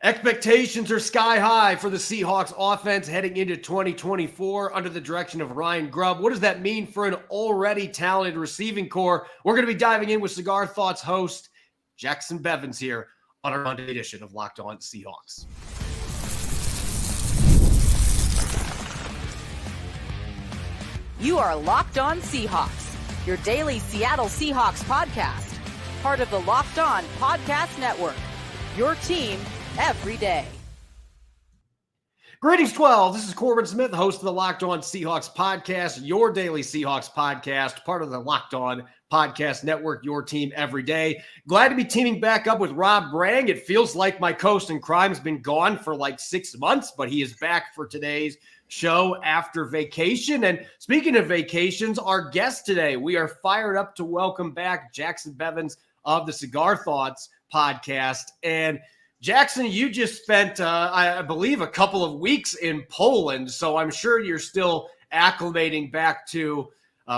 Expectations are sky high for the Seahawks offense heading into 2024 under the direction of Ryan Grubb. What does that mean for an already talented receiving core? We're going to be diving in with Cigar Thoughts host Jacson Bevens here on our Monday edition of Locked On Seahawks. You are Locked On Seahawks, your daily Seattle Seahawks podcast, part of the Locked On Podcast Network, your team every day. Greetings, 12. This is Corbin Smith, host of the Locked On Seahawks podcast, your daily Seahawks podcast, part of the Locked On Podcast Network, your team every day. Glad to be teaming back up with Rob Brang. It feels like my Coast and Crime's been gone for like 6 months, but he is back for today's show after vacation. And speaking of vacations, our guest today, we are fired up to welcome back Jacson Bevens of the Cigar Thoughts podcast. And Jaxon, you just spent, I believe, a couple of weeks in Poland, so I'm sure you're still acclimating back to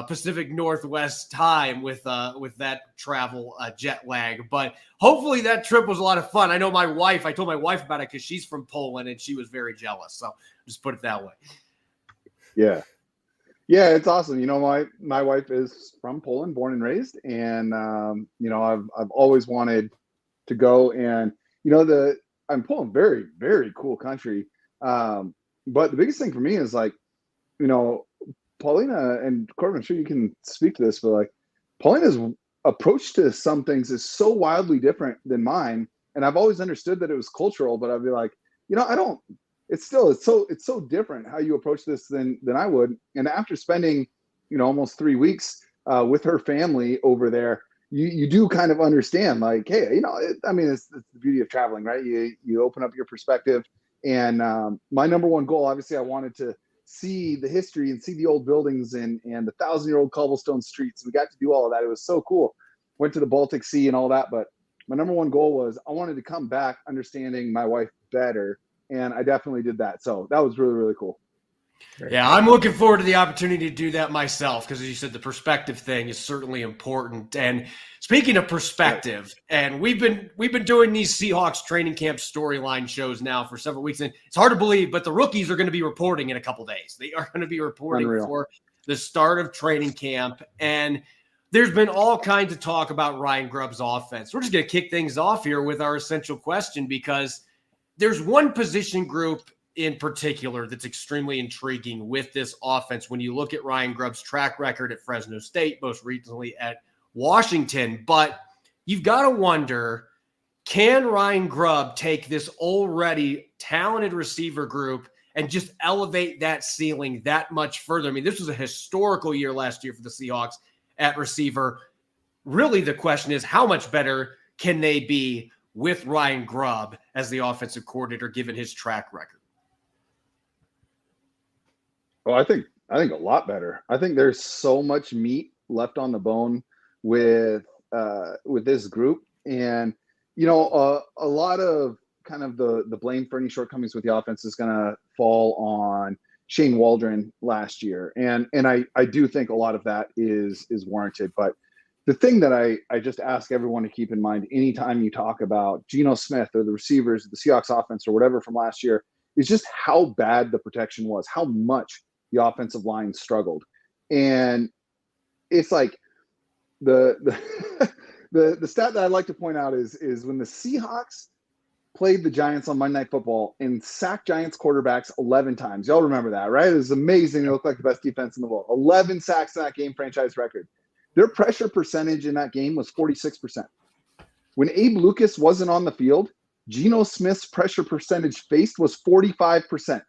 Pacific Northwest time with that travel jet lag. But hopefully that trip was a lot of fun. I know I told my wife about it because she's from Poland, and she was very jealous. So just put it that way. Yeah, it's awesome. You know, my wife is from Poland, born and raised, and I've always wanted to go and. I'm Poland, very, very cool country. But the biggest thing for me is Paulina and Corbin, I'm sure you can speak to this, but Paulina's approach to some things is so wildly different than mine. And I've always understood that it was cultural, but I'd be like, it's so different how you approach this than I would. And after spending, almost 3 weeks with her family over there, you do kind of understand, hey, it's the beauty of traveling, right? You open up your perspective. And my number one goal, obviously, I wanted to see the history and see the old buildings and the 1,000-year-old cobblestone streets. We got to do all of that. It was so cool. Went to the Baltic Sea and all that. But my number one goal was I wanted to come back understanding my wife better. And I definitely did that. So that was really, really cool. Yeah, I'm looking forward to the opportunity to do that myself because, as you said, the perspective thing is certainly important. And speaking of perspective, and we've been doing these Seahawks training camp storyline shows now for several weeks, and it's hard to believe, but the rookies are going to be reporting in a couple days. They are going to be reporting for the start of training camp, and there's been all kinds of talk about Ryan Grubb's offense. We're just going to kick things off here with our essential question because there's one position group in particular that's extremely intriguing with this offense when you look at Ryan Grubb's track record at Fresno State, most recently at Washington. But you've got to wonder, can Ryan Grubb take this already talented receiver group and just elevate that ceiling that much further? I mean, this was a historical year last year for the Seahawks at receiver. Really, the question is, how much better can they be with Ryan Grubb as the offensive coordinator, given his track record? Well, I think a lot better. I think there's so much meat left on the bone with this group, and a lot of kind of the blame for any shortcomings with the offense is going to fall on Shane Waldron last year, and I do think a lot of that is warranted. But the thing that I just ask everyone to keep in mind anytime you talk about Geno Smith or the receivers, the Seahawks offense or whatever from last year is just how bad the protection was, how much the offensive line struggled. And it's like the stat that I'd like to point out is when the Seahawks played the Giants on Monday Night Football and sacked Giants quarterbacks 11 times. Y'all remember that, right? It was amazing. It looked like the best defense in the world. 11 sacks in that game, franchise record. Their pressure percentage in that game was 46%. When Abe Lucas wasn't on the field, Geno Smith's pressure percentage faced was 45%.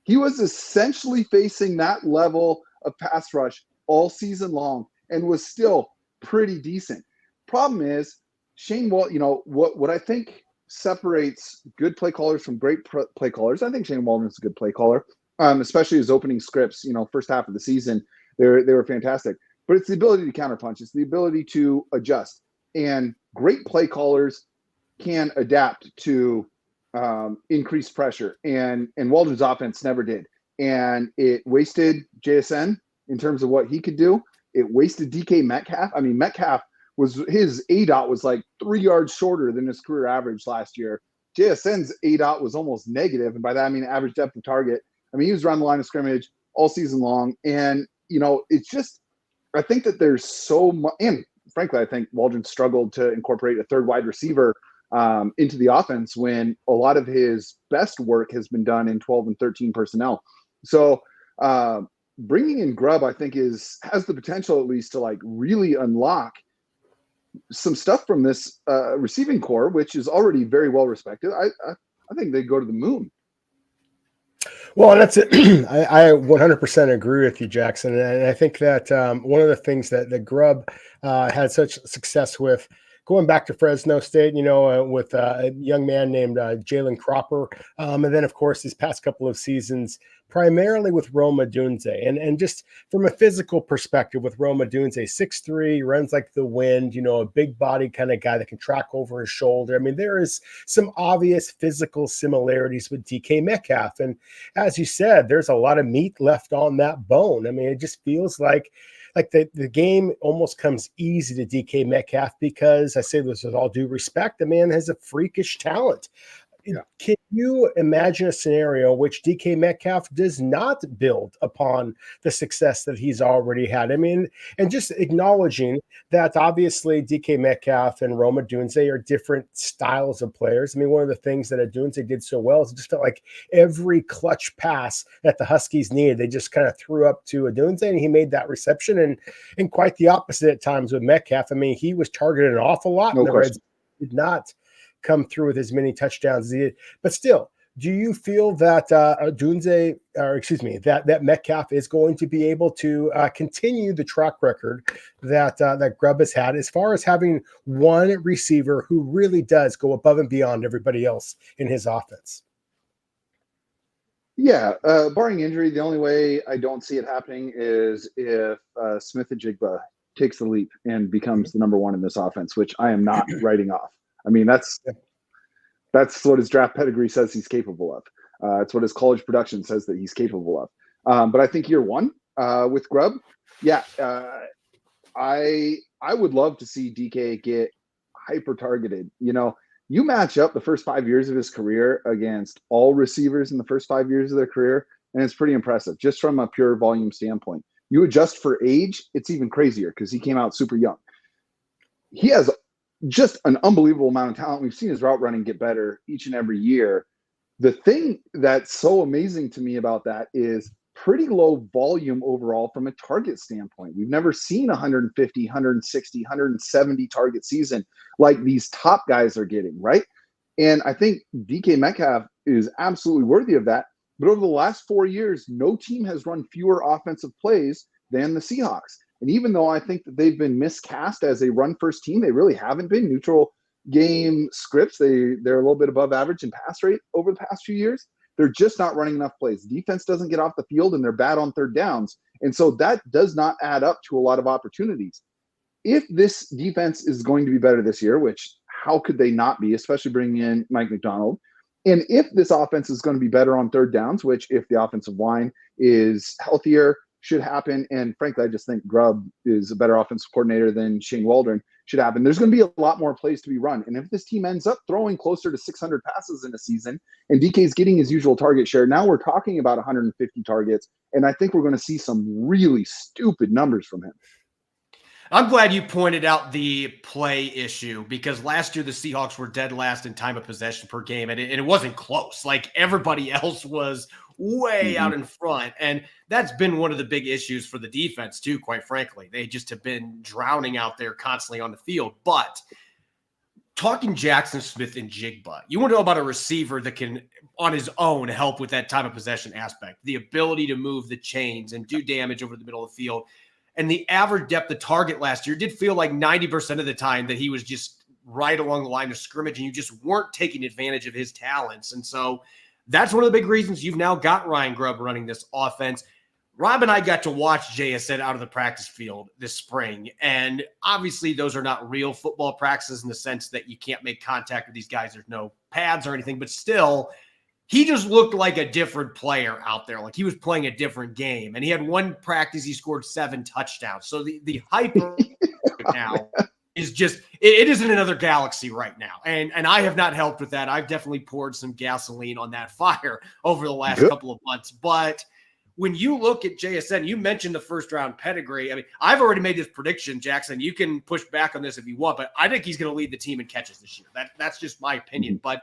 He was essentially facing that level of pass rush all season long and was still pretty decent. Problem is, Shane Waldron, what I think separates good play callers from great play callers, I think Shane Waldron's a good play caller, especially his opening scripts, first half of the season, they were fantastic. But it's the ability to counterpunch. It's the ability to adjust. And great play callers can adapt to increased pressure, and Waldron's offense never did. And it wasted JSN in terms of what he could do. It wasted DK Metcalf. Metcalf his ADOT was like 3 yards shorter than his career average last year. JSN's ADOT was almost negative, and by that I mean average depth of target. I mean, he was around the line of scrimmage all season long, and it's just, I think that there's so much, and frankly, I think Waldron struggled to incorporate a third wide receiver into the offense when a lot of his best work has been done in 12 and 13 personnel. So bringing in Grubb, I think, has the potential at least to like really unlock some stuff from this receiving core, which is already very well respected. I think they go to the moon. Well, that's it. I 100% agree with you, Jackson. And I think that one of the things that Grubb had such success with, going back to Fresno State, with a young man named Jalen Cropper. And then, of course, these past couple of seasons, primarily with Rome Odunze. And just from a physical perspective with Rome Odunze, 6'3", runs like the wind, a big body kind of guy that can track over his shoulder. I mean, there is some obvious physical similarities with DK Metcalf. And as you said, there's a lot of meat left on that bone. I mean, it just feels like the game almost comes easy to DK Metcalf because, I say this with all due respect, the man has a freakish talent. Yeah. Can you imagine a scenario which DK Metcalf does not build upon the success that he's already had? I mean, and just acknowledging that obviously DK Metcalf and Rome Odunze are different styles of players. I mean, one of the things that Odunze did so well is it just felt like every clutch pass that the Huskies needed, they just kind of threw up to Odunze, and he made that reception. And quite the opposite at times with Metcalf. I mean, he was targeted an awful lot. No question. Did not come through with as many touchdowns as he did. But still, do you feel that that Metcalf is going to be able to continue the track record that Grubb has had as far as having one receiver who really does go above and beyond everybody else in his offense? Yeah, barring injury, the only way I don't see it happening is if Smith-Njigba takes the leap and becomes the number one in this offense, which I am not writing off. I mean, that's what his draft pedigree says he's capable of. It's what his college production says that he's capable of. But I think year one with Grubb, I would love to see DK get hyper targeted. You match up the first 5 years of his career against all receivers in the first 5 years of their career, and it's pretty impressive just from a pure volume standpoint. You adjust for age, it's even crazier because he came out super young. He has just an unbelievable amount of talent. We've seen his route running get better each and every year. The thing that's so amazing to me about that is pretty low volume overall from a target standpoint. We've never seen 150, 160, 170 target season like these top guys are getting, right? And I think DK Metcalf is absolutely worthy of that. But over the last 4 years, no team has run fewer offensive plays than the Seahawks. And even though I think that they've been miscast as a run-first team, they really haven't been. Neutral game scripts, they're a little bit above average in pass rate over the past few years. They're just not running enough plays. Defense doesn't get off the field, and they're bad on third downs. And so that does not add up to a lot of opportunities. If this defense is going to be better this year, which how could they not be, especially bringing in Mike McDonald, and if this offense is going to be better on third downs, which if the offensive line is healthier, should happen. And frankly, I just think Grubb is a better offensive coordinator than Shane Waldron, should happen. There's going to be a lot more plays to be run. And if this team ends up throwing closer to 600 passes in a season and DK is getting his usual target share, now we're talking about 150 targets. And I think we're going to see some really stupid numbers from him. I'm glad you pointed out the play issue because last year the Seahawks were dead last in time of possession per game, and it wasn't close. Like everybody else was way out in front, and that's been one of the big issues for the defense too, quite frankly. They just have been drowning out there constantly on the field. But talking Jaxon Smith-Njigba, you want to know about a receiver that can, on his own, help with that time of possession aspect, the ability to move the chains and do damage over the middle of the field. And the average depth of target last year did feel like 90% of the time that he was just right along the line of scrimmage and you just weren't taking advantage of his talents. And so that's one of the big reasons you've now got Ryan Grubb running this offense. Rob and I got to watch JSN out of the practice field this spring. And obviously those are not real football practices in the sense that you can't make contact with these guys. There's no pads or anything, but still he just looked like a different player out there. Like he was playing a different game. And he had one practice, he scored 7 touchdowns. So the hype now is just it is in another galaxy right now. And I have not helped with that. I've definitely poured some gasoline on that fire over the last couple of months. But when you look at JSN, you mentioned the first round pedigree. I mean, I've already made this prediction, Jackson. You can push back on this if you want, but I think he's going to lead the team in catches this year. That's just my opinion. But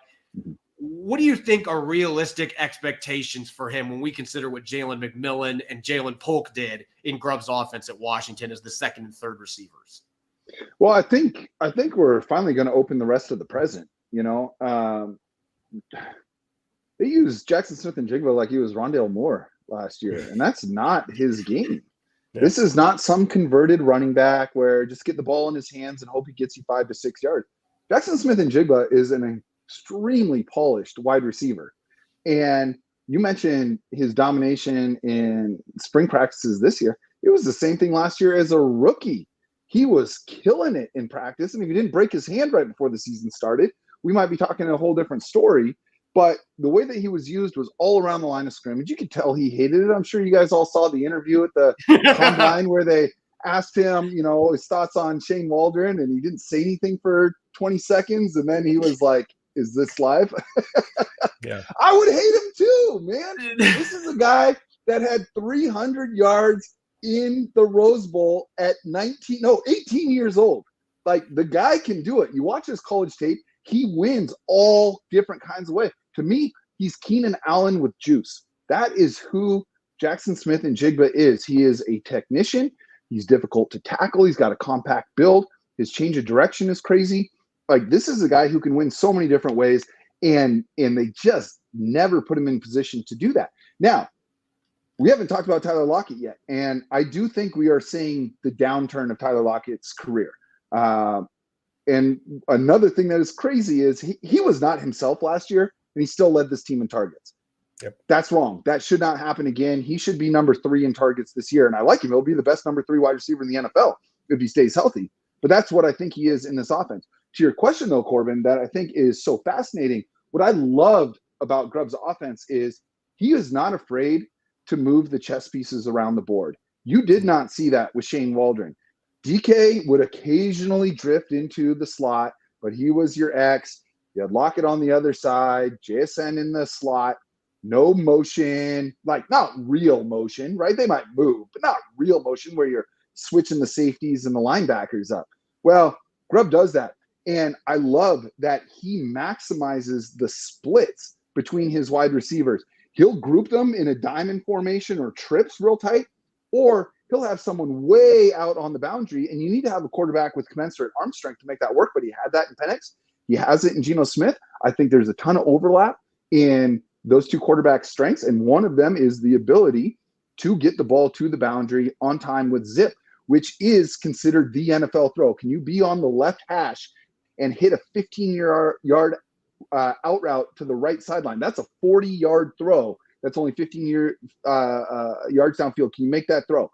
what do you think are realistic expectations for him when we consider what Jalen McMillan and Jalen Polk did in Grubb's offense at Washington as the second and third receivers? Well, I think we're finally going to open the rest of the present. You know, they used Jaxon Smith-Njigba like he was Rondale Moore last year, and that's not his game. Yeah. This is not some converted running back where just get the ball in his hands and hope he gets you 5 to 6 yards. Jaxon Smith-Njigba is an extremely polished wide receiver. And you mentioned his domination in spring practices this year. It was the same thing last year as a rookie. He was killing it in practice. And if he didn't break his hand right before the season started, we might be talking a whole different story. But the way that he was used was all around the line of scrimmage. You could tell he hated it. I'm sure you guys all saw the interview at the combine where they asked him, you know, his thoughts on Shane Waldron, and he didn't say anything for 20 seconds. And then he was like, is this live? Yeah. I would hate him too, man. This is a guy that had 300 yards in the Rose Bowl at 18 years old. Like, the guy can do it. You watch his college tape, he wins all different kinds of ways. To me, he's Keenan Allen with juice. That is who Jaxon Smith-Njigba is. He is a technician. He's difficult to tackle. He's got a compact build. His change of direction is crazy. Like, this is a guy who can win so many different ways, and they just never put him in position to do that. Now, we haven't talked about Tyler Lockett yet, and I do think we are seeing the downturn of Tyler Lockett's career. And another thing that is crazy is he was not himself last year, and he still led this team in targets. Yep. That's wrong. That should not happen again. He should be number 3 in targets this year, and I like him. He'll be the best number 3 wide receiver in the NFL if he stays healthy. But that's what I think he is in this offense. To your question, though, Corbin, that I think is so fascinating, what I loved about Grubb's offense is he is not afraid to move the chess pieces around the board. You did not see that with Shane Waldron. DK would occasionally drift into the slot, but he was your X. You had Lockett on the other side, JSN in the slot, no motion, like not real motion, right? They might move, but not real motion where you're switching the safeties and the linebackers up. Well, Grubb does that. And I love that he maximizes the splits between his wide receivers. He'll group them in a diamond formation or trips real tight, or he'll have someone way out on the boundary, and you need to have a quarterback with commensurate arm strength to make that work, but he had that in Penix. He has it in Geno Smith. I think there's a ton of overlap in those two quarterback strengths, and one of them is the ability to get the ball to the boundary on time with zip, which is considered the NFL throw. Can you be on the left hash and hit a 15-yard out route to the right sideline? That's a 40-yard throw. That's only 15 yards downfield. Can you make that throw?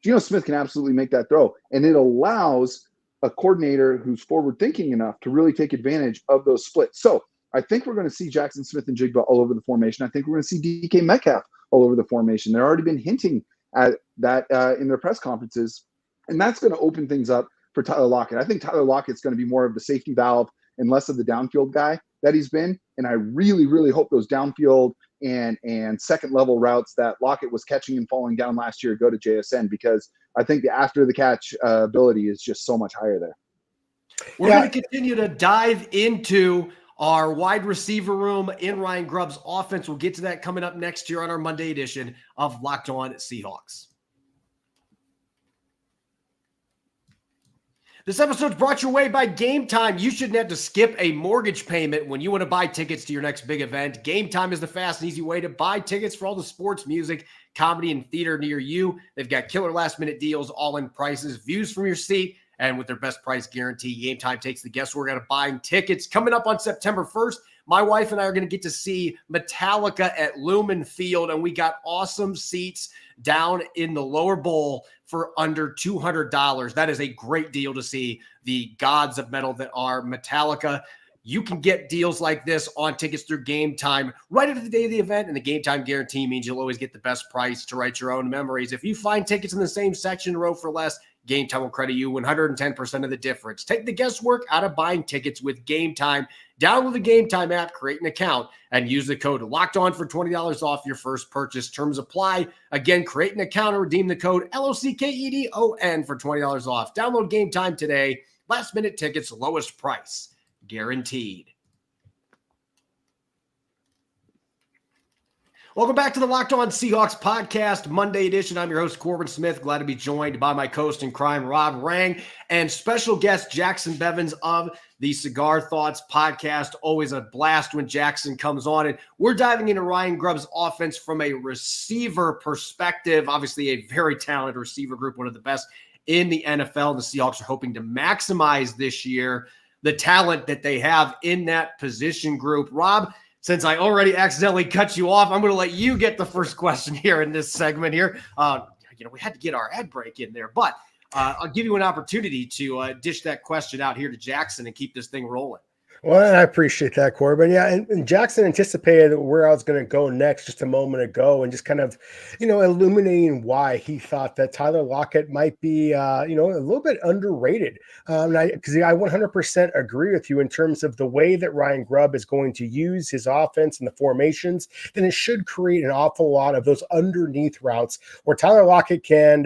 Geno Smith can absolutely make that throw, and it allows a coordinator who's forward-thinking enough to really take advantage of those splits. So I think we're going to see Jaxon Smith-Njigba all over the formation. I think we're going to see DK Metcalf all over the formation. They've already been hinting at that in their press conferences, and that's going to open things up for Tyler Lockett. I think Tyler Lockett's going to be more of the safety valve and less of the downfield guy that he's been, and I really, really hope those downfield and second-level routes that Lockett was catching and falling down last year go to JSN, because I think the after-the-catch ability is just so much higher there. We're going to continue to dive into our wide receiver room in Ryan Grubb's offense. We'll get to that coming up next year on our Monday edition of Locked On Seahawks. This episode is brought your way by Game Time. You shouldn't have to skip a mortgage payment when you want to buy tickets to your next big event. Game Time is the fast and easy way to buy tickets for all the sports, music, comedy, and theater near you. They've got killer last-minute deals, all-in prices, views from your seat, and with their best price guarantee, Game Time takes the guesswork out of buying tickets. Coming up on September 1st, my wife and I are going to get to see Metallica at Lumen Field, and we got awesome seats down in the lower bowl for under $200. That is a great deal to see the gods of metal that are Metallica. You can get deals like this on tickets through Game Time right after the day of the event, and the Game Time guarantee means you'll always get the best price to write your own memories. If you find tickets in the same section row for less, Game Time will credit you 110% of the difference. Take the guesswork out of buying tickets with Game Time. Download the Game Time app, create an account, and use the code LOCKEDON for $20 off your first purchase. Terms apply. Again, create an account and redeem the code LOCKEDON for $20 off. Download Game Time today. Last minute tickets, lowest price, guaranteed. Welcome back to the Locked On Seahawks podcast, Monday edition. I'm your host, Corbin Smith. Glad to be joined by my co-host in crime, Rob Rang, and special guest, Jacson Bevens of the Cigar Thoughts podcast. Always a blast when Jaxon comes on. And we're diving into Ryan Grubb's offense from a receiver perspective. Obviously, a very talented receiver group, one of the best in the NFL. The Seahawks are hoping to maximize this year the talent that they have in that position group. Rob, since I already accidentally cut you off, I'm going to let you get the first question here in this segment here. We had to get our ad break in there, but I'll give you an opportunity to dish that question out here to Jaxon and keep this thing rolling. Well, I appreciate that, Corbin. Yeah, and Jaxon anticipated where I was going to go next just a moment ago, and just kind of, illuminating why he thought that Tyler Lockett might be, a little bit underrated. Because I 100% agree with you in terms of the way that Ryan Grubb is going to use his offense and the formations. Then it should create an awful lot of those underneath routes where Tyler Lockett can,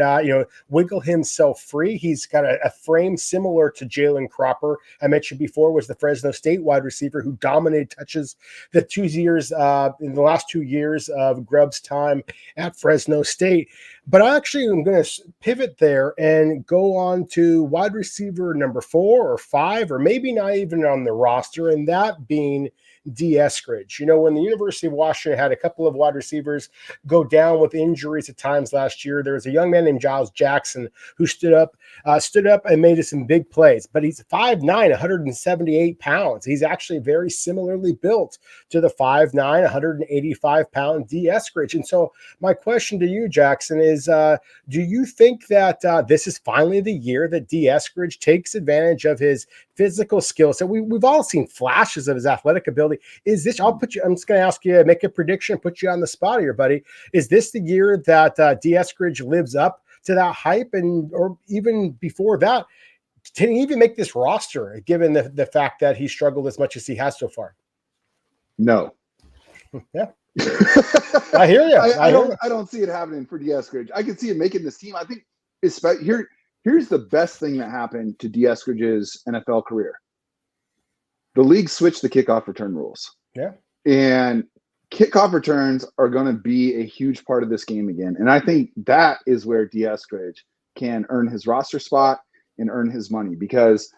wiggle himself free. He's got a frame similar to Jalen Cropper. I mentioned before was the Fresno State wide receiver who dominated touches in the last 2 years of Grubb's time at Fresno State. But I actually am going to pivot there and go on to wide receiver number 4 or 5, or maybe not even on the roster, and that being D. Eskridge. When the University of Washington had a couple of wide receivers go down with injuries at times last year, there was a young man named Giles Jackson who stood up and made some big plays. But he's 5'9", 178 pounds. He's actually very similarly built to the 5'9", 185-pound D. Eskridge. And so my question to you, Jaxon, is do you think that this is finally the year that D. Eskridge takes advantage of his physical skills? So we've all seen flashes of his athletic ability. Is this, I'm just going to ask you, make a prediction, put you on the spot here, buddy. Is this the year that D. Eskridge lives up to that hype, or even before that, can he even make this roster, given the fact that he struggled as much as he has so far? No. Yeah. I hear you. I don't see it happening for D. Eskridge. I can see him making this team. I think here's the best thing that happened to D. Eskridge's NFL career. The league switched the kickoff return rules. Yeah. And kickoff returns are going to be a huge part of this game again. And I think that is where D. Eskridge can earn his roster spot and earn his money, because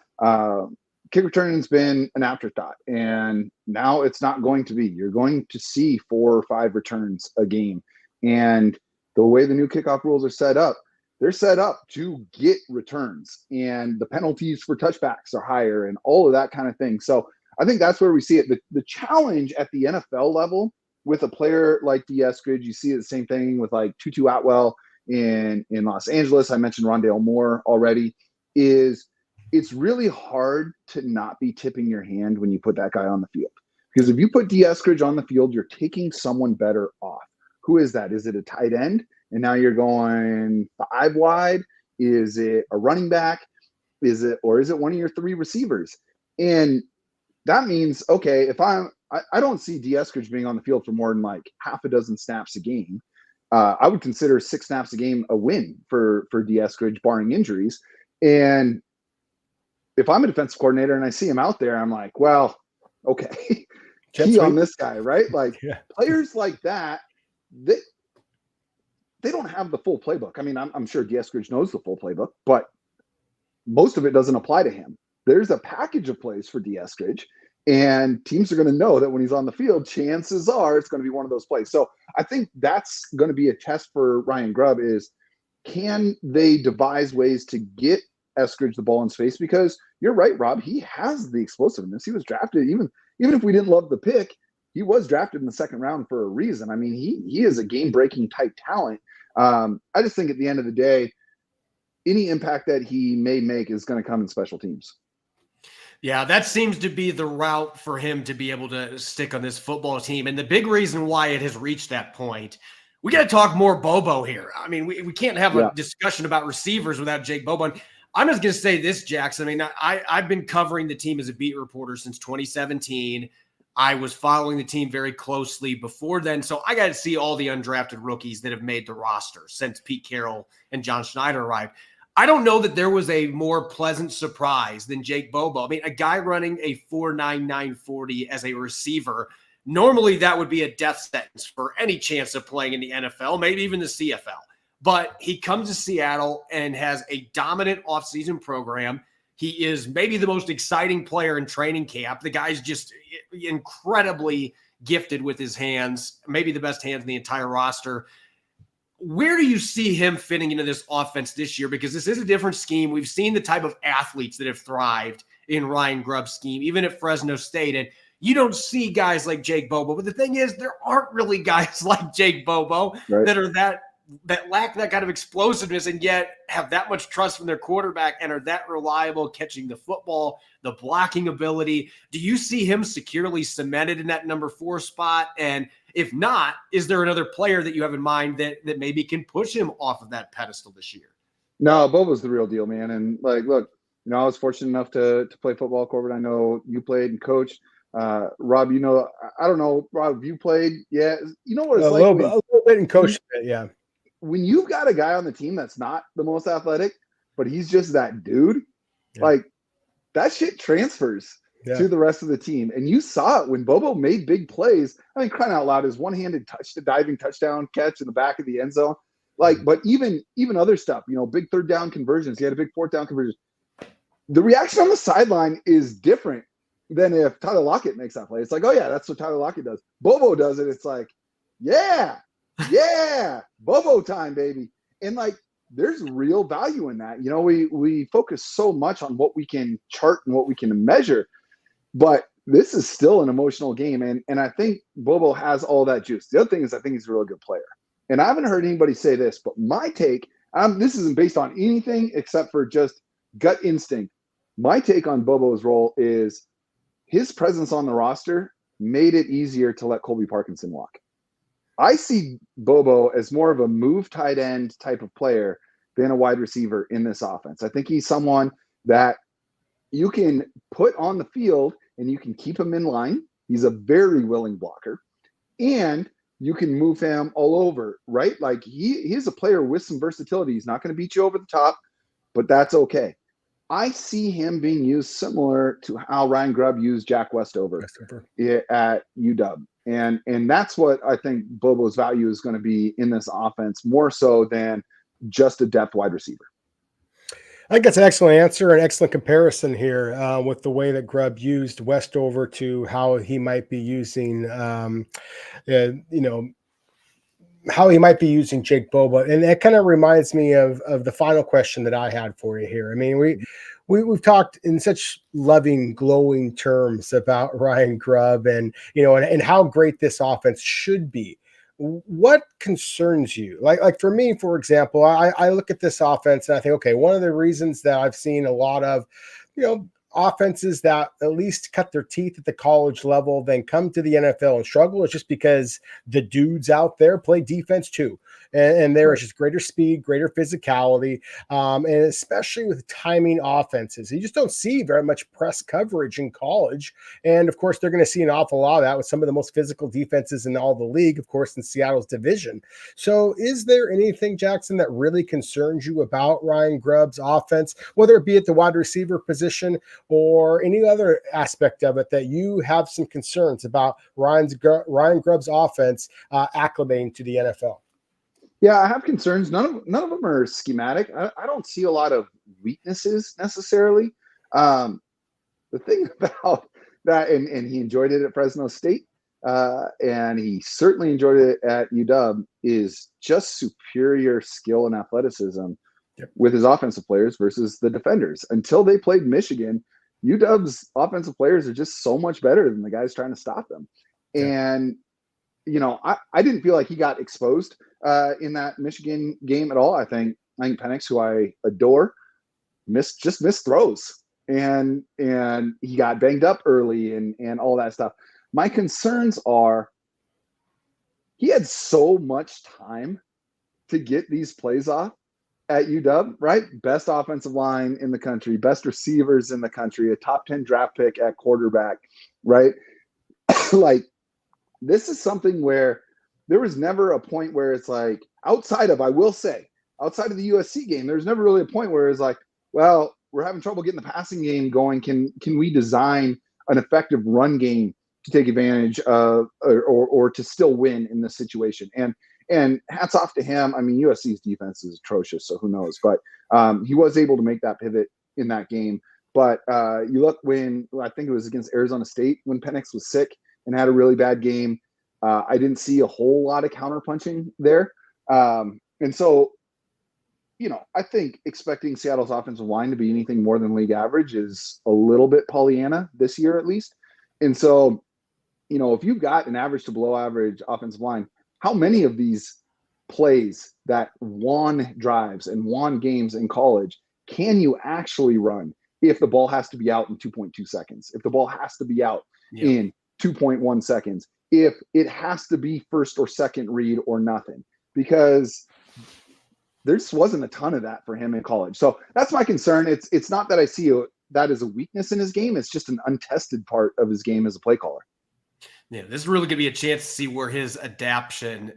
kick return has been an afterthought, and now it's not going to be. You're going to see 4 or 5 returns a game. And the way the new kickoff rules are set up, they're set up to get returns, and the penalties for touchbacks are higher and all of that kind of thing. So I think that's where we see it. The challenge at the NFL level with a player like D. Eskridge, you see the same thing with like Tutu Atwell in Los Angeles. I mentioned Rondale Moore already. Is it's really hard to not be tipping your hand when you put that guy on the field. Because if you put D. Eskridge on the field, you're taking someone better off. Who is that? Is it a tight end? And now you're going 5 wide? Is it a running back? Is it one of your 3 receivers? And that means, okay, if I don't see D. Eskridge being on the field for more than like half a dozen snaps a game. I would consider 6 snaps a game a win for D. Eskridge, barring injuries. And if I'm a defensive coordinator and I see him out there, I'm like, well, okay, key on this guy, right? Like players like that, they don't have the full playbook. I mean, I'm sure D. Eskridge knows the full playbook, but most of it doesn't apply to him. There's a package of plays for D. Eskridge, and teams are going to know that when he's on the field, chances are it's going to be one of those plays. So I think that's going to be a test for Ryan Grubb is, can they devise ways to get Eskridge the ball in space? Because you're right, Rob, he has the explosiveness. He was drafted, even if we didn't love the pick, he was drafted in the 2nd round for a reason. I mean, he is a game-breaking type talent. I just think at the end of the day, any impact that he may make is going to come in special teams. Yeah, that seems to be the route for him to be able to stick on this football team. And the big reason why it has reached that point, we got to talk more Bobo here. I mean, we can't have Yeah. a discussion about receivers without Jake Bobo. And I'm just going to say this, Jaxon. I mean, I've been covering the team as a beat reporter since 2017. I was following the team very closely before then. So I got to see all the undrafted rookies that have made the roster since Pete Carroll and John Schneider arrived. I don't know that there was a more pleasant surprise than Jake Bobo. I mean, a guy running a 4.99 40 as a receiver, normally that would be a death sentence for any chance of playing in the NFL, maybe even the CFL. But he comes to Seattle and has a dominant offseason program. He is maybe the most exciting player in training camp. The guy's just incredibly gifted with his hands, maybe the best hands in the entire roster. Where do you see him fitting into this offense this year? Because this is a different scheme. We've seen the type of athletes that have thrived in Ryan Grubb's scheme, even at Fresno State. And you don't see guys like Jake Bobo. But the thing is, there aren't really guys like Jake Bobo that are that lack that kind of explosiveness and yet have that much trust from their quarterback and are that reliable catching the football, the blocking ability. Do you see him securely cemented in that number 4 spot? And if not, is there another player that you have in mind that maybe can push him off of that pedestal this year? No, Bobo's the real deal, man. And like, look, I was fortunate enough to play football, Corbin. I know you played and coached. Rob, I don't know, Rob, you played? Yeah. You know what it's a little bit and coached it, yeah. When you've got a guy on the team that's not the most athletic, but he's just that dude, like that shit transfers to the rest of the team. And you saw it when Bobo made big plays. I mean, crying out loud, his one-handed diving touchdown catch in the back of the end zone. Like, but even other stuff, big 3rd down conversions. He had a big 4th down conversion. The reaction on the sideline is different than if Tyler Lockett makes that play. It's like, oh yeah, that's what Tyler Lockett does. Bobo does it. It's like, yeah, Bobo time, baby. And like, there's real value in that. We focus so much on what we can chart and what we can measure, but this is still an emotional game. And I think Bobo has all that juice. The other thing is I think he's a really good player. And I haven't heard anybody say this, but my take, this isn't based on anything except for just gut instinct. My take on Bobo's role is his presence on the roster made it easier to let Colby Parkinson walk. I see Bobo as more of a move tight end type of player than a wide receiver in this offense. I think he's someone that you can put on the field and you can keep him in line. He's a very willing blocker. And you can move him all over, right? Like he's a player with some versatility. He's not going to beat you over the top, but that's okay. I see him being used similar to how Ryan Grubb used Jack Westover at UW. And that's what I think Bobo's value is going to be in this offense, more so than just a depth wide receiver. I think that's an excellent answer, an excellent comparison here with the way that Grubb used Westover to how he might be using, how he might be using Jake Bobo. And that kind of reminds me of the final question that I had for you here. I mean, we've talked in such loving, glowing terms about Ryan Grubb and how great this offense should be. What concerns you? Like for me, for example, I look at this offense and I think, okay, one of the reasons that I've seen a lot of, offenses that at least cut their teeth at the college level, then come to the NFL and struggle is just because the dudes out there play defense too. And there is just greater speed, greater physicality, and especially with timing offenses. You just don't see very much press coverage in college. And of course, they're going to see an awful lot of that with some of the most physical defenses in all the league, of course, in Seattle's division. So is there anything, Jaxon, that really concerns you about Ryan Grubb's offense, whether it be at the wide receiver position or any other aspect of it that you have some concerns about Ryan Grubb's offense acclimating to the NFL? Yeah, I have concerns. None of them are schematic. I don't see a lot of weaknesses necessarily. The thing about that, and he enjoyed it at Fresno State, and he certainly enjoyed it at UW, is just superior skill and athleticism with his offensive players versus the defenders. Until they played Michigan, UW's offensive players are just so much better than the guys trying to stop them. And I didn't feel like he got exposed in that Michigan game at all. I think Penix, who I adore, missed throws, and he got banged up early and all that stuff. My concerns are he had so much time to get these plays off at UW, right? Best offensive line in the country, best receivers in the country, a top 10 draft pick at quarterback, right? Like, this is something where there was never a point where it's like, outside of the USC game, there's never really a point where it's like, well, we're having trouble getting the passing game going. Can we design an effective run game to take advantage of or to still win in this situation? And hats off to him. I mean, USC's defense is atrocious, so who knows? But he was able to make that pivot in that game. But you look when I think it was against Arizona State when Penix was sick and had a really bad game. I didn't see a whole lot of counterpunching there. And so, I think expecting Seattle's offensive line to be anything more than league average is a little bit Pollyanna this year, at least. And so, if you've got an average to below average offensive line, how many of these plays that won drives and won games in college can you actually run if the ball has to be out in 2.2 seconds, if the ball has to be out in 2.1 seconds, if it has to be first or second read or nothing? Because there just wasn't a ton of that for him in college. So that's my concern. It's not that I see that as a weakness in his game. It's just an untested part of his game as a play caller. Yeah, this is really going to be a chance to see where his adapting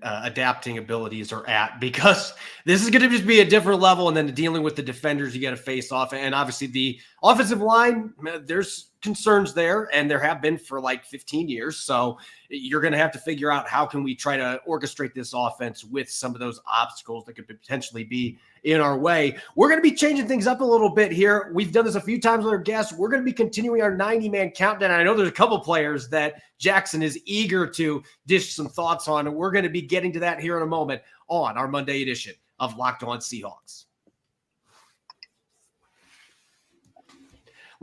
abilities are at, because this is going to just be a different level. And then dealing with the defenders you got to face off. And obviously the offensive line, there's concerns there, and there have been for like 15 years. So you're going to have to figure out how can we try to orchestrate this offense with some of those obstacles that could potentially be in our way. We're going to be changing things up a little bit here. We've done this a few times with our guests. We're going to be continuing our 90-man countdown. I know there's a couple players that Jaxon is eager to dish some thoughts on, and we're going to be getting to that here in a moment on our Monday edition of Locked On Seahawks.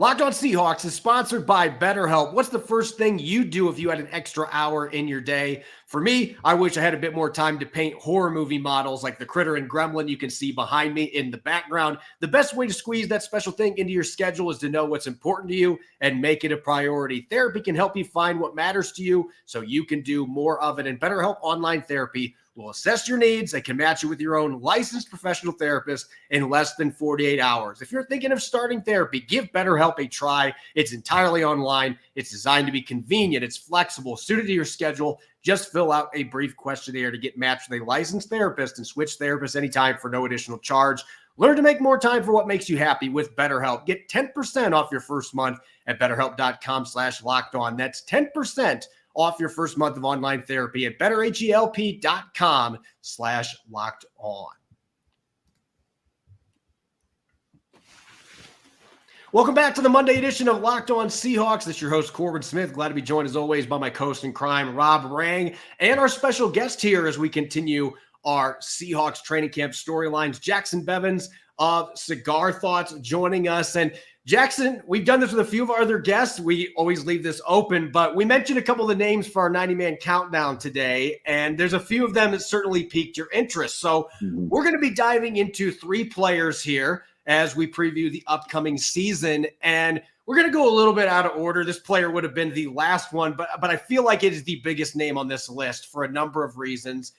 Locked On Seahawks is sponsored by BetterHelp. What's the first thing you do if you had an extra hour in your day? For me, I wish I had a bit more time to paint horror movie models like the Critter and Gremlin you can see behind me in the background. The best way to squeeze that special thing into your schedule is to know what's important to you and make it a priority. Therapy can help you find what matters to you so you can do more of it. And BetterHelp Online Therapy will assess your needs and can match you with your own licensed professional therapist in less than 48 hours. If you're thinking of starting therapy, give BetterHelp a try. It's entirely online. It's designed to be convenient. It's flexible, suited to your schedule. Just fill out a brief questionnaire to get matched with a licensed therapist and switch therapists anytime for no additional charge. Learn to make more time for what makes you happy with BetterHelp. Get 10% off your first month at BetterHelp.com/lockedon. That's 10% off your first month of online therapy at BetterHelp.com/lockedon. Welcome back to the Monday edition of Locked On Seahawks. This is your host, Corbin Smith. Glad to be joined as always by my co-host in crime, Rob Rang, and our special guest here as we continue our Seahawks training camp storylines, Jacson Bevens of Cigar Thoughts joining us. And Jaxon, we've done this with a few of our other guests. We always leave this open, but we mentioned a couple of the names for our 90-man countdown today, and there's a few of them that certainly piqued your interest. So we're going to be diving into 3 players here as we preview the upcoming season, and we're going to go a little bit out of order. This player would have been the last one, but I feel like it is the biggest name on this list for a number of reasons,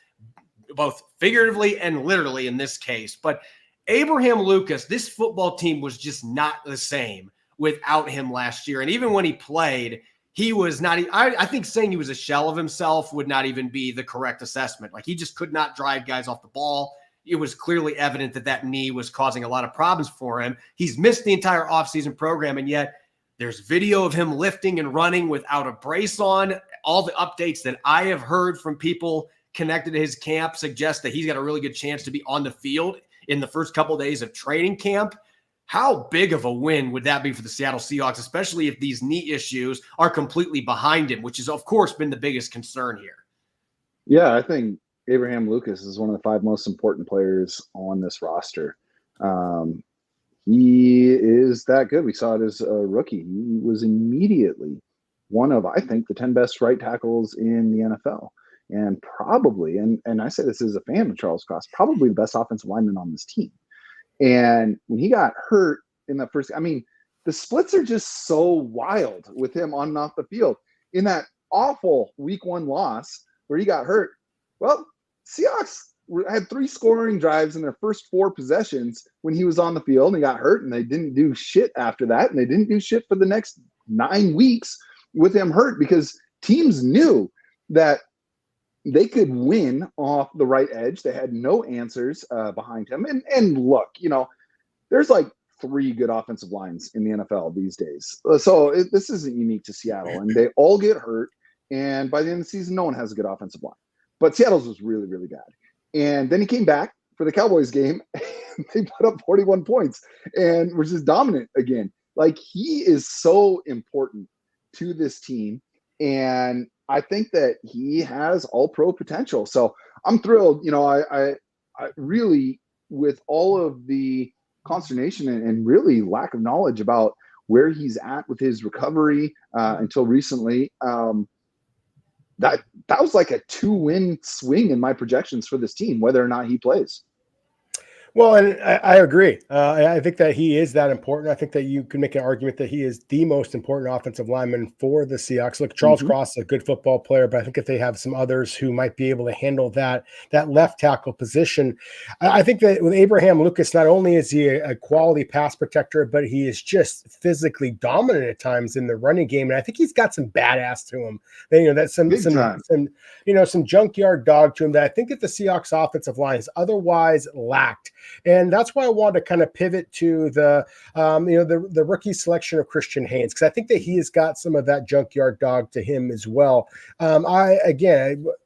both figuratively and literally in this case. But Abraham Lucas, this football team was just not the same without him last year. And even when he played, he was not, I think saying he was a shell of himself would not even be the correct assessment. Like, he just could not drive guys off the ball. It was clearly evident that that knee was causing a lot of problems for him. He's missed the entire offseason program, and yet there's video of him lifting and running without a brace on. All the updates that I have heard from people connected to his camp suggest that he's got a really good chance to be on the field in the first couple of days of training camp. How big of a win would that be for the Seattle Seahawks, especially if these knee issues are completely behind him, which has, of course, been the biggest concern here? Yeah, I think Abraham Lucas is one of the 5 most important players on this roster. He is that good. We saw it as a rookie. He was immediately one of, I think, the 10 best right tackles in the NFL. And probably, and I say this as a fan of Charles Cross, probably the best offensive lineman on this team. And when he got hurt in the first, I mean, the splits are just so wild with him on and off the field. In that awful week 1 loss where he got hurt, Well, Seahawks had 3 scoring drives in their first 4 possessions when he was on the field, and he got hurt, and they didn't do shit after that, and they didn't do shit for the next 9 weeks with him hurt, because teams knew that they could win off the right edge. They had no answers behind him. And look, there's like 3 good offensive lines in the NFL these days. So this isn't unique to Seattle, and they all get hurt. And by the end of the season, no one has a good offensive line. But Seattle's was really, really bad. And then he came back for the Cowboys game, and they put up 41 points and were just dominant again. Like, he is so important to this team. And I think that he has all-pro potential. So I'm thrilled. I really, with all of the consternation and really lack of knowledge about where he's at with his recovery until recently, that was like a 2-win swing in my projections for this team, whether or not he plays. Well, and I agree. I think that he is that important. I think that you can make an argument that he is the most important offensive lineman for the Seahawks. Look, Charles Cross is a good football player, but I think if they have some others who might be able to handle that left tackle position, I think that with Abraham Lucas, not only is he a quality pass protector, but he is just physically dominant at times in the running game. And I think he's got some badass to him. That's some junkyard dog to him that I think that the Seahawks offensive line has otherwise lacked. And that's why I wanted to kind of pivot to the rookie selection of Christian Haynes, because I think that he has got some of that junkyard dog to him as well. I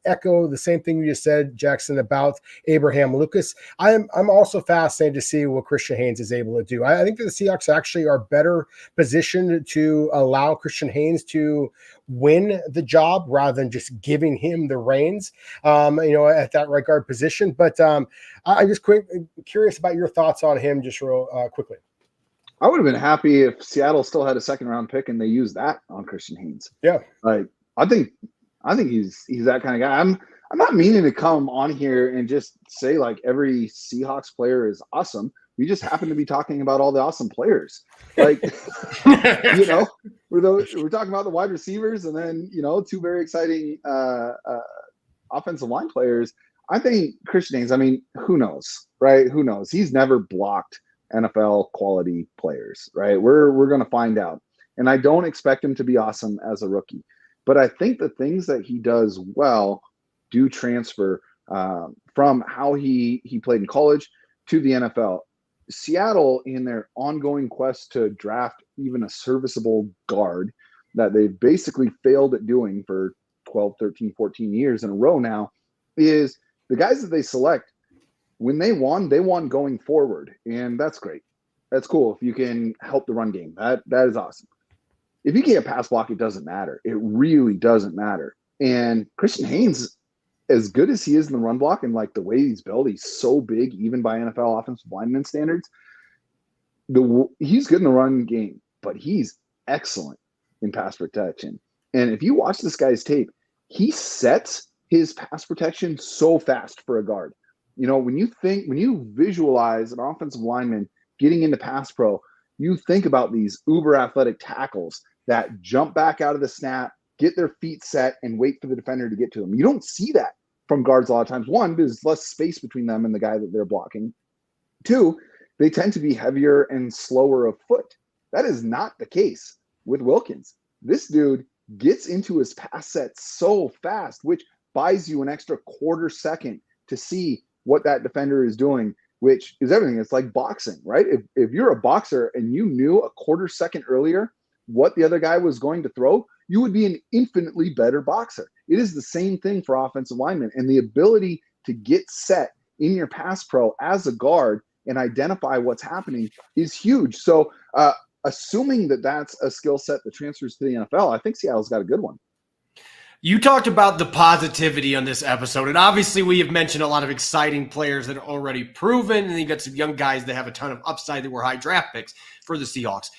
echo the same thing you just said, Jackson, about Abraham Lucas. I'm also fascinated to see what Christian Haynes is able to do. I think that the Seahawks actually are better positioned to allow Christian Haynes to win the job rather than just giving him the reins, at that right guard position. But I'm just curious about your thoughts on him just real quickly. I would have been happy if Seattle still had a 2nd-round pick and they used that on Christian Haynes. Yeah. Like, I think he's that kind of guy. I'm not meaning to come on here and just say like every Seahawks player is awesome. We just happen to be talking about all the awesome players. Like, we're talking about the wide receivers and then, 2 very exciting offensive line players. I think Christian Haynes, who knows, right? Who knows? He's never blocked NFL quality players, right? We're going to find out. And I don't expect him to be awesome as a rookie. But I think the things that he does well do transfer from how he played in college to the NFL. Seattle, in their ongoing quest to draft even a serviceable guard that they've basically failed at doing for 12, 13, 14 years in a row now, is the guys that they select, when they won going forward. And that's great. That's cool. If you can help the run game, that is awesome. If you can't pass block, it doesn't matter. It really doesn't matter. And Christian Haynes, as good as he is in the run block and like the way he's built, he's so big, even by NFL offensive lineman standards. He's good in the run game, but he's excellent in pass protection. And if you watch this guy's tape, he sets his pass protection so fast for a guard. When you visualize an offensive lineman getting into pass pro, you think about these uber athletic tackles that jump back out of the snap, get their feet set, and wait for the defender to get to them. You don't see that from guards a lot of times. 1, there's less space between them and the guy that they're blocking. 2, they tend to be heavier and slower of foot. That is not the case with Wilkins. This dude gets into his pass set so fast, which buys you an extra quarter second to see what that defender is doing, which is everything. It's like boxing, right? If you're a boxer and you knew a quarter second earlier what the other guy was going to throw, you would be an infinitely better boxer. It is the same thing for offensive linemen, and the ability to get set in your pass pro as a guard and identify what's happening is huge. So assuming that that's a skill set that transfers to the NFL, I think Seattle's got a good one. You talked about the positivity on this episode, and obviously we have mentioned a lot of exciting players that are already proven, and you got some young guys that have a ton of upside that were high draft picks for the Seahawks.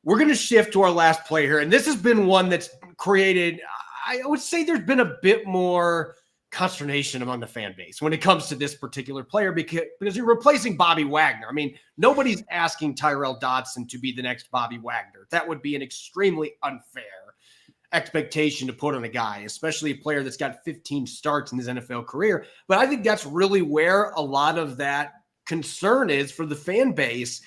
We're going to shift to our last play here, and this has been one that's created, I would say there's been a bit more consternation among the fan base when it comes to this particular player because you're replacing Bobby Wagner. Nobody's asking Tyrel Dodson to be the next Bobby Wagner. That would be an extremely unfair expectation to put on a guy, especially a player that's got 15 starts in his NFL career. But I think that's really where a lot of that concern is for the fan base.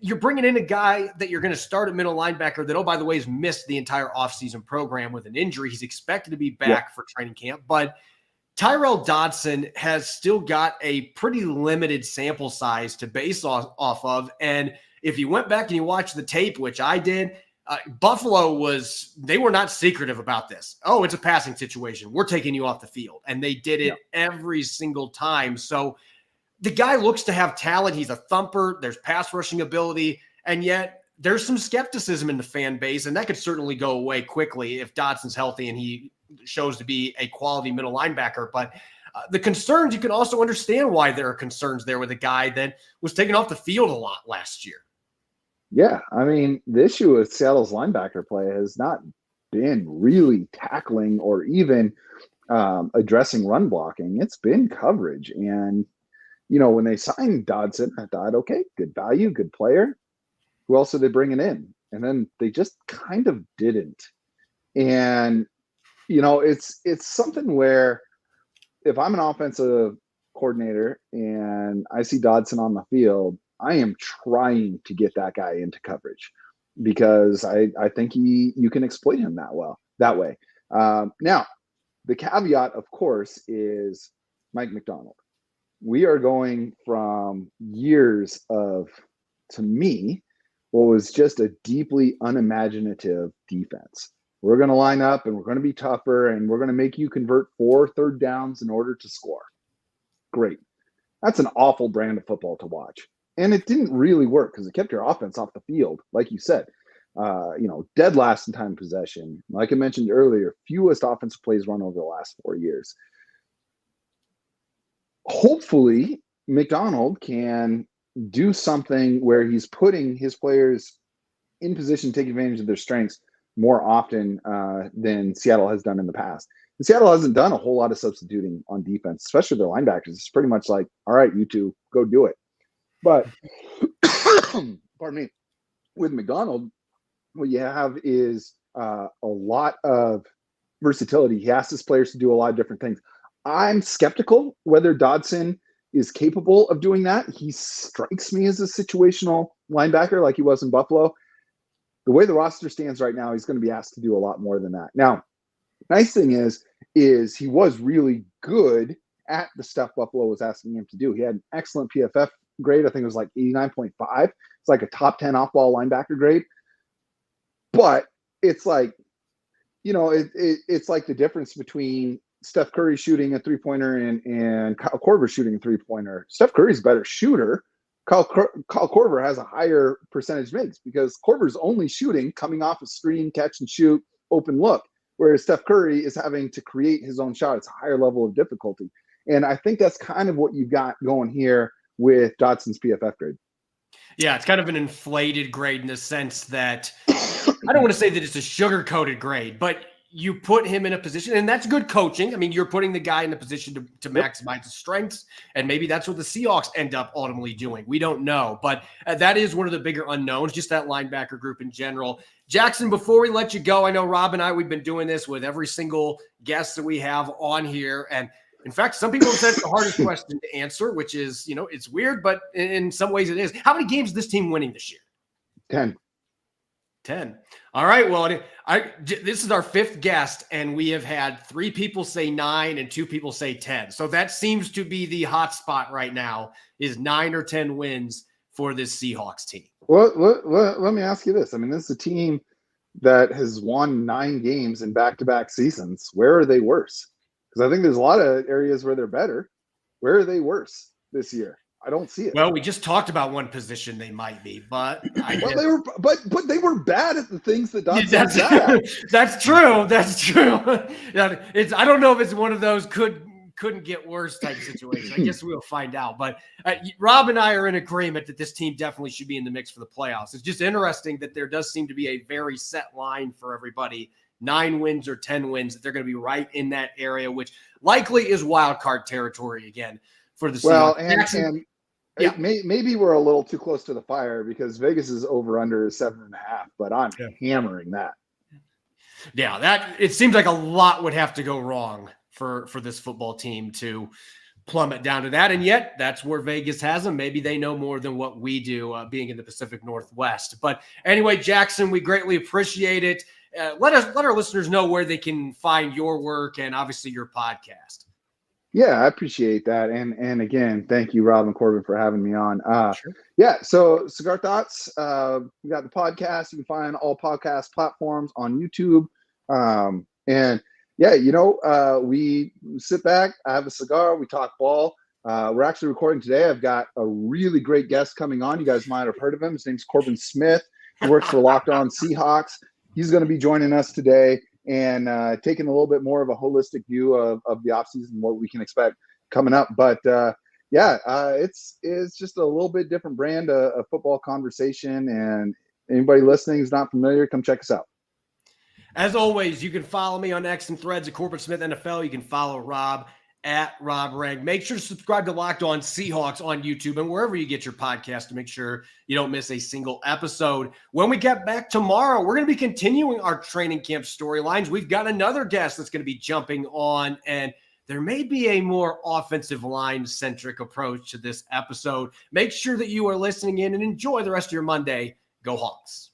You're bringing in a guy that you're going to start at middle linebacker that, oh, by the way, has missed the entire offseason program with an injury. He's expected to be back for training camp, but Tyrel Dodson has still got a pretty limited sample size to base off of. And if you went back and you watched the tape, which I did, Buffalo they were not secretive about this. Oh, it's a passing situation. We're taking you off the field. And they did it every single time. So the guy looks to have talent. He's a thumper. There's pass rushing ability. And yet there's some skepticism in the fan base. And that could certainly go away quickly if Dodson's healthy and he shows to be a quality middle linebacker. But the concerns, you can also understand why there are concerns there with a guy that was taken off the field a lot last year. Yeah, I mean, the issue with Seattle's linebacker play has not been really tackling or even addressing run blocking. It's been coverage. And, when they signed Dodson, I thought, okay, good value, good player. Who else are they bringing in? And then they just kind of didn't. And, it's something where if I'm an offensive coordinator and I see Dodson on the field, I am trying to get that guy into coverage because I think you can exploit him that way. Now, the caveat, of course, is Mike Macdonald. We are going from years of, to me, what was just a deeply unimaginative defense. We're going to line up and we're going to be tougher and we're going to make you convert 4 third downs in order to score. Great. That's an awful brand of football to watch. And it didn't really work because it kept your offense off the field, like you said. Dead last in time possession. Like I mentioned earlier, fewest offensive plays run over the last 4 years. Hopefully, Macdonald can do something where he's putting his players in position to take advantage of their strengths more often than Seattle has done in the past. And Seattle hasn't done a whole lot of substituting on defense, especially their linebackers. It's pretty much like, all right, you two, go do it. But, pardon me, with Macdonald, what you have is a lot of versatility. He asks his players to do a lot of different things. I'm skeptical whether Dodson is capable of doing that. He strikes me as a situational linebacker like he was in Buffalo. The way the roster stands right now, he's going to be asked to do a lot more than that. Now, the nice thing is he was really good at the stuff Buffalo was asking him to do. He had an excellent PFF grade. I think it was like 89.5. It's like a top 10 off-ball linebacker grade. But it's like, it's like the difference between Steph Curry shooting a three-pointer and Kyle Korver shooting a three-pointer. Steph Curry's a better shooter. Kyle Korver has a higher percentage makes because Korver's only shooting coming off a screen, catch and shoot, open look, whereas Steph Curry is having to create his own shot. It's a higher level of difficulty. And I think that's kind of what you've got going here with Dodson's PFF grade. Yeah, it's kind of an inflated grade in the sense that I don't want to say that it's a sugar-coated grade, but you put him in a position, and that's good coaching. I mean, you're putting the guy in a position to maximize his strengths, and maybe that's what the Seahawks end up ultimately doing. We don't know, but that is one of the bigger unknowns, just that linebacker group in general. Jackson, before we let you go, I know Rob and I, we've been doing this with every single guest that we have on here, and in fact, some people have said it's the hardest question to answer, which is, it's weird, but in some ways it is. How many games is this team winning this year? 10. All right. Well, this is our 5th guest, and we have had 3 people say 9 and 2 people say 10. So that seems to be the hot spot right now is 9 or 10 wins for this Seahawks team. Well, let me ask you this. I mean, this is a team that has won 9 games in back-to-back seasons. Where are they worse? Because I think there's a lot of areas where they're better. Where are they worse this year? I don't see it. Well, we just talked about one position they might be, but they were bad at the things that Dodson was bad at. That's true. That's true. I don't know if it's one of those couldn't get worse type of situation. I guess we'll find out. But Rob and I are in agreement that this team definitely should be in the mix for the playoffs. It's just interesting that there does seem to be a very set line for everybody. 9 wins or 10 wins, that they're going to be right in that area, which likely is wild card territory again for the Seahawks. Well, maybe we're a little too close to the fire because Vegas is over under 7.5, but I'm hammering that. Yeah, it seems like a lot would have to go wrong for this football team to plummet down to that. And yet that's where Vegas has them. Maybe they know more than what we do, being in the Pacific Northwest. But anyway, Jaxon, we greatly appreciate it. Let our listeners know where they can find your work and obviously your podcast. Yeah, I appreciate that. And again, thank you, Rob and Corbin, for having me on. Sure. Yeah, so Cigar Thoughts, we got the podcast. You can find all podcast platforms on YouTube. And yeah, we sit back, I have a cigar, we talk ball. We're actually recording today. I've got a really great guest coming on. You guys might have heard of him. His name's Corbin Smith. He works for Locked On Seahawks. He's going to be joining us today and taking a little bit more of a holistic view of the offseason and what we can expect coming up. But it's just a little bit different brand of football conversation. And anybody listening who's not familiar, come check us out. As always, you can follow me on X and Threads at Corbin Smith NFL. You can follow Rob at Rob Rank. Make sure to subscribe to Locked On Seahawks on YouTube and wherever you get your podcast to make sure you don't miss a single episode. When we get back tomorrow, we're going to be continuing our training camp storylines. We've got another guest that's going to be jumping on, and there may be a more offensive line-centric approach to this episode. Make sure that you are listening in and enjoy the rest of your Monday. Go Hawks.